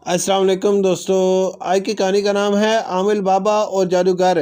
السلام علیکم دوستو، آج کی کہانی کا نام ہے عامل بابا اور جادوگر۔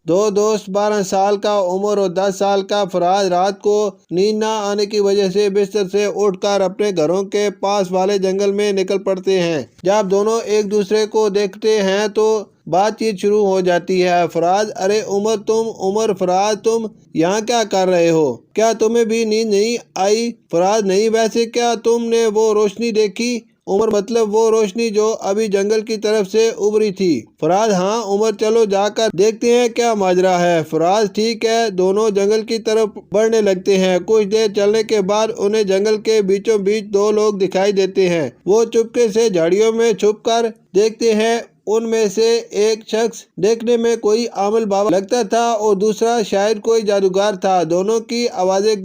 دو دوست 12 سال کا عمر اور 10 سال کا فراز رات کو نیند نہ آنے کی وجہ سے بستر سے اٹھ کر اپنے گھروں کے پاس والے جنگل میں نکل پڑتے ہیں۔ جب دونوں ایک دوسرے کو دیکھتے ہیں تو بات چیت شروع ہو جاتی ہے۔ فراز: ارے عمر فراز تم یہاں کیا کر رہے ہو؟ کیا تمہیں بھی نیند نہیں آئی؟ فراز: نہیں، ویسے کیا تم نے وہ روشنی دیکھی؟ عمر: مطلب وہ روشنی جو ابھی جنگل کی طرف سے ابھری تھی؟ فراز: ہاں۔ عمر: چلو جا کر دیکھتے ہیں کیا ماجرا ہے۔ فراز: ٹھیک ہے۔ دونوں جنگل کی طرف بڑھنے لگتے ہیں۔ کچھ دیر چلنے کے بعد انہیں جنگل کے بیچوں بیچ دو لوگ دکھائی دیتے ہیں۔ وہ چپکے سے جھاڑیوں میں چھپ کر دیکھتے ہیں۔ ان میں سے ایک شخص دیکھنے میں کوئی عامل بابا لگتا تھا اور دوسرا شاید کوئی جادوگر تھا۔ دونوں کی آوازیں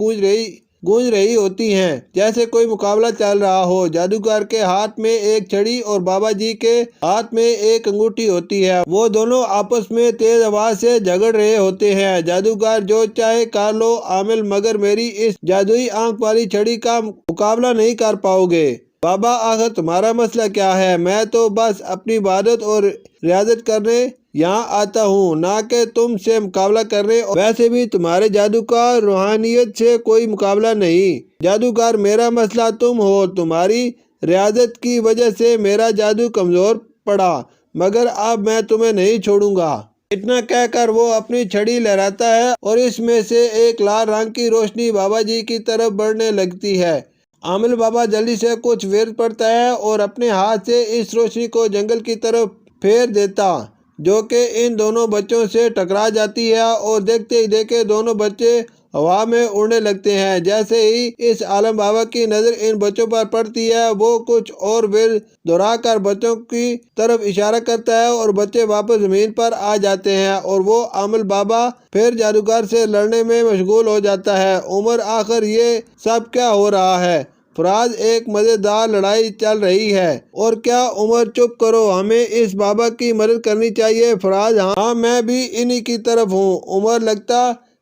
گونج رہی ہوتی ہیں جیسے کوئی مقابلہ چل رہا ہو۔ جادوگر کے ہاتھ میں ایک چھڑی اور بابا جی کے ہاتھ میں ایک انگوٹھی ہوتی ہے۔ وہ دونوں آپس میں تیز آواز سے جھگڑ رہے ہوتے ہیں۔ جادوگر: جو چاہے کر لو عامل، مگر میری اس جادوئی آنکھ والی چھڑی کا مقابلہ نہیں کر پاؤ گے۔ بابا: آخر تمہارا مسئلہ کیا ہے؟ میں تو بس اپنی عبادت اور ریاضت کرنے یہاں آتا ہوں، نہ کہ تم سے مقابلہ کرنے، اور ویسے بھی تمہارے جادو کا روحانیت سے کوئی مقابلہ نہیں۔ جادوگر: میرا مسئلہ تم ہو۔ تمہاری ریاضت کی وجہ سے میرا جادو کمزور پڑا، مگر اب میں تمہیں نہیں چھوڑوں گا۔ اتنا کہہ کر وہ اپنی چھڑی لہراتا ہے اور اس میں سے ایک لال رنگ کی روشنی بابا جی کی طرف بڑھنے لگتی ہے۔ عامل بابا جلدی سے کچھ ورد پڑھتا ہے اور اپنے ہاتھ سے اس روشنی کو جنگل کی طرف پھیر دیتا، جو کہ ان دونوں بچوں سے ٹکرا جاتی ہے اور دیکھتے ہی دیکھتے دونوں بچے ہوا میں اڑنے لگتے ہیں۔ جیسے ہی اس عالم بابا کی نظر ان بچوں پر پڑتی ہے، وہ کچھ اور ورد دہرا کر بچوں کی طرف اشارہ کرتا ہے اور بچے واپس زمین پر آ جاتے ہیں اور وہ عامل بابا پھر جادوگر سے لڑنے میں مشغول ہو جاتا ہے۔ عمر: آخر یہ سب کیا ہو رہا ہے؟ فراز: ایک مزیدار لڑائی چل رہی ہے۔ اور کیا؟ عمر: چپ کرو، ہمیں اس بابا کی مدد کرنی چاہیے۔ فراز: ہاں، میں بھی انہی کی طرف ہوں۔ عمر: لگتا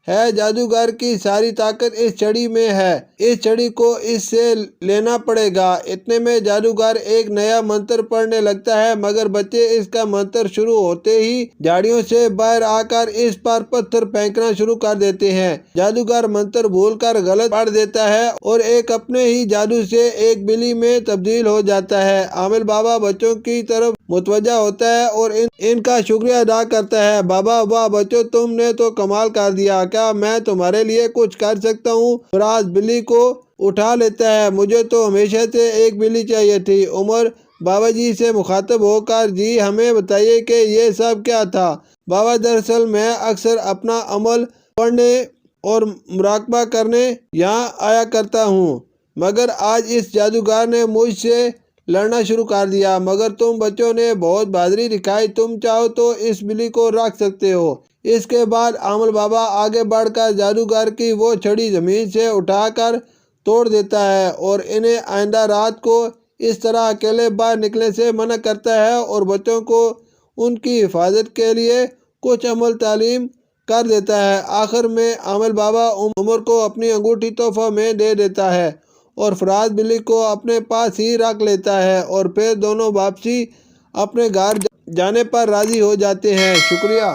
ہے جادوگر کی ساری طاقت اس چھڑی میں ہے، اس چھڑی کو اس سے لینا پڑے گا۔ اتنے میں جادوگر ایک نیا منتر پڑھنے لگتا ہے، مگر بچے اس کا منتر شروع ہوتے ہی جھاڑیوں سے باہر آ کر اس پر پتھر پھینکنا شروع کر دیتے ہیں۔ جادوگر منتر بھول کر غلط پڑھ دیتا ہے اور ایک اپنے ہی جادو سے ایک بلی میں تبدیل ہو جاتا ہے۔ عامل بابا بچوں کی طرف متوجہ ہوتا ہے اور ان کا شکریہ ادا کرتا ہے۔ بابا: واہ بچوں، تم نے تو کمال کر دیا۔ کیا میں تمہارے لیے کچھ کر سکتا ہوں؟ فراز بلی کو اٹھا لیتا ہے: مجھے تو ہمیشہ سے ایک بلی چاہیے تھی۔ عمر بابا جی سے مخاطب ہو کر: جی ہمیں بتائیے کہ یہ سب کیا تھا؟ بابا: دراصل میں اکثر اپنا عمل پڑھنے اور مراقبہ کرنے یہاں آیا کرتا ہوں، مگر آج اس جادوگر نے مجھ سے لڑنا شروع کر دیا، مگر تم بچوں نے بہت بہادری دکھائی، تم چاہو تو اس بلی کو رکھ سکتے ہو۔ اس کے بعد عامل بابا آگے بڑھ کر جادوگر کی وہ چھڑی زمین سے اٹھا کر توڑ دیتا ہے اور انہیں آئندہ رات کو اس طرح اکیلے باہر نکلنے سے منع کرتا ہے اور بچوں کو ان کی حفاظت کے لیے کچھ عمل تعلیم کر دیتا ہے۔ آخر میں عامل بابا عمر کو اپنی انگوٹھی تحفہ میں دے دیتا ہے اور فراز بلی کو اپنے پاس ہی رکھ لیتا ہے اور پھر دونوں واپسی اپنے گھر جانے پر راضی ہو جاتے ہیں۔ شکریہ۔